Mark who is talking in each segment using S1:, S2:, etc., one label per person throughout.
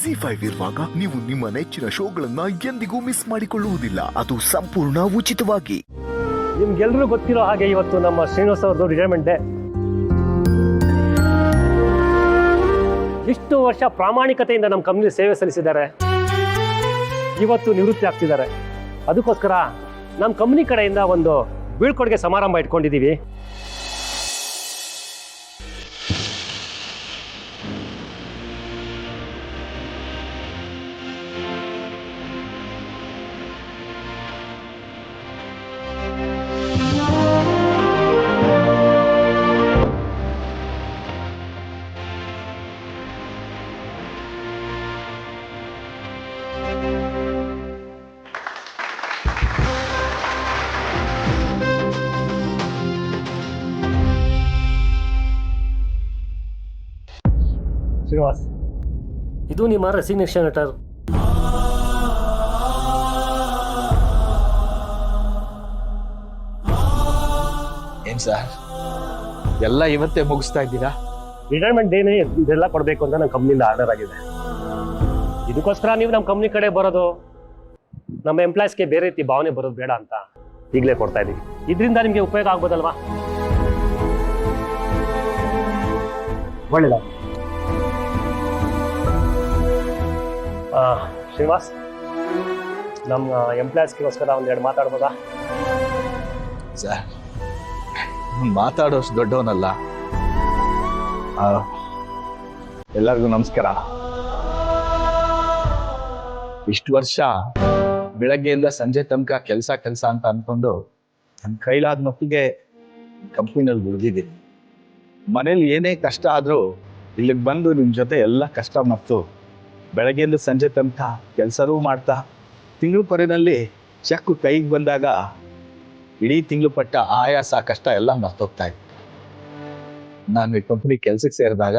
S1: Z5 ಇರುವಾಗ ನೀವು ನಿಮ್ಮ ನೆಚ್ಚಿನ ಶೋಗಳನ್ನ ಎಂದಿಗೂ ಮಿಸ್ ಮಾಡಿಕೊಳ್ಳುವುದಿಲ್ಲ. ಅದು ಸಂಪೂರ್ಣ ಉಚಿತವಾಗಿ.
S2: ನಿಮ್ಗೆಲ್ರಿಗೂ ಗೊತ್ತಿರೋ ಹಾಗೆ ಇವತ್ತು ನಮ್ಮ ಶ್ರೀನಿವಾಸ್ ಅವ್ರದ್ದು ರಿಟೈರ್ಮೆಂಟ್ ಡೇ. ಇಷ್ಟು ವರ್ಷ ಪ್ರಾಮಾಣಿಕತೆಯಿಂದ ನಮ್ಮ ಕಂಪ್ನಿ ಸೇವೆ ಸಲ್ಲಿಸಿದ್ದಾರೆ. ಇವತ್ತು ನಿವೃತ್ತಿ ಆಗ್ತಿದ್ದಾರೆ. ಅದಕ್ಕೋಸ್ಕರ ನಮ್ಮ ಕಂಪ್ನಿ ಕಡೆಯಿಂದ ಒಂದು ಬೀಳ್ಕೊಡುಗೆ ಸಮಾರಂಭ ಇಟ್ಕೊಂಡಿದ್ದೀವಿ. ಶ್ರೀನಿವಾಸ್, ಇದು ನಿಮ್ಮ ರೆಸಿಗ್ನೇಷನ್ ಲೆಟರ್.
S3: ಏನ್ ಸರ್ ಎಲ್ಲ ಇವತ್ತೇ ಮುಗಿಸ್ತಾ ಇದ್ದೀರಾ?
S2: ರಿಟೈರ್ಮೆಂಟ್ ಡೇನೇ ಇದೆಲ್ಲ ಕೊಡಬೇಕು ಅಂತ ನಮ್ಮ ಕಂಪ್ನಿಯಿಂದ ಆರ್ಡರ್ ಆಗಿದೆ. ಇದಕ್ಕೋಸ್ಕರ ನೀವು ನಮ್ಮ ಕಂಪ್ನಿ ಕಡೆ ಬರೋದು, ನಮ್ಮ ಎಂಪ್ಲಾಯ್ಸ್ಗೆ ಬೇರೆ ರೀತಿ ಭಾವನೆ ಬರೋದು ಬೇಡ ಅಂತ ಈಗಲೇ ಕೊಡ್ತಾ ಇದ್ದೀವಿ. ಇದರಿಂದ ನಿಮಗೆ ಉಪಯೋಗ ಆಗ್ಬೋದಲ್ವಾ? ಒಳ್ಳೆಯದ. ಶ್ರೀನಿವಾಸ್, ನಮ್ಮ ಎಂಪ್ಲಾಯ್ಸ್ಗೋಸ್ಕರ ಒಂದೆರಡು ಮಾತಾಡ್ಬೋದಾ?
S3: ಸರ್ ಮಾತಾಡೋಷ್ಟು ದೊಡ್ಡವನಲ್ಲ. ಎಲ್ಲರಿಗೂ ನಮಸ್ಕಾರ. ಇಷ್ಟು ವರ್ಷ ಬೆಳಗ್ಗೆಯಿಂದ ಸಂಜೆ ತನಕ ಕೆಲಸ ಅಂತ ಅನ್ಕೊಂಡು ನನ್ನ ಕೈಲಾದ ಮಟ್ಟಿಗೆ ಕಂಪ್ನಿನಲ್ಲಿ ಉಳಿದಿದ್ದೀನಿ. ಮನೇಲಿ ಏನೇ ಕಷ್ಟ ಆದರೂ ಇಲ್ಲಿಗೆ ಬಂದು ನಿಮ್ಮ ಜೊತೆ ಎಲ್ಲ ಕಷ್ಟ ಮತ್ತು ಬೆಳಗ್ಗೆಯಿಂದ ಸಂಜೆ ತನಕ ಕೆಲಸನೂ ಮಾಡ್ತಾ ತಿಂಗಳು ಕೊನೆಯಲ್ಲಿ ಚೆಕ್ ಕೈಗೆ ಬಂದಾಗ ಇಡೀ ತಿಂಗಳು ಪಟ್ಟ ಆಯಾಸ ಕಷ್ಟ ಎಲ್ಲ ಮರ್ತೋಗ್ತಾ ಇತ್ತು. ನಾನು ಈ ಕಂಪ್ನಿ ಕೆಲ್ಸಕ್ಕೆ ಸೇರಿದಾಗ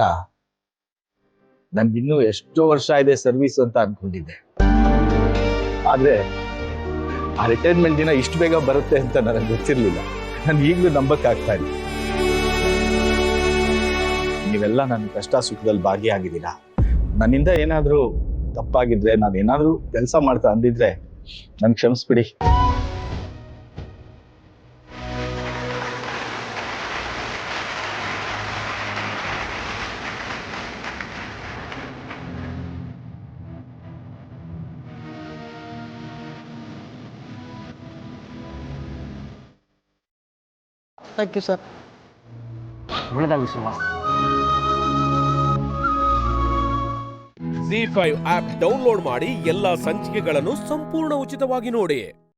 S3: ನನ್ಗಿನ್ನೂ ಎಷ್ಟೋ ವರ್ಷ ಇದೆ ಸರ್ವಿಸ್ ಅಂತ ಅನ್ಕೊಂಡಿದ್ದೆ. ಆದ್ರೆ ಆ ರಿಟೈರ್ಮೆಂಟ್ ದಿನ ಇಷ್ಟು ಬೇಗ ಬರುತ್ತೆ ಅಂತ ನನಗೆ ಗೊತ್ತಿರ್ಲಿಲ್ಲ. ನಾನು ಈಗಲೂ ನಂಬಕ್ಕಾಗ್ತಾ ಇಲ್ಲ. ನೀವೆಲ್ಲ ನನ್ನ ಕಷ್ಟ ಸುಖದಲ್ಲಿ ಭಾಗಿಯಾಗಿದ್ದೀರಾ. ನನ್ನಿಂದ ಏನಾದರೂ ತಪ್ಪಾಗಿದ್ರೆ, ನಾನು ಏನಾದರೂ ಕೆಲಸ ಮಾಡ್ತಾ ಅಂದಿದ್ರೆ ನನ್ಗೆ ಕ್ಷಮಿಸ್ಬಿಡಿ.
S2: Thank you sir. ಒಳ್ಳೆದಾಗಲಿ ಶ್ರೀನಿವಾಸ್.
S4: Z5 ಆಪ್ ಡೌನ್ಲೋಡ್ ಮಾಡಿ ಎಲ್ಲಾ ಸಂಚಿಕೆಗಳನ್ನು ಸಂಪೂರ್ಣ ಉಚಿತವಾಗಿ ನೋಡಿ.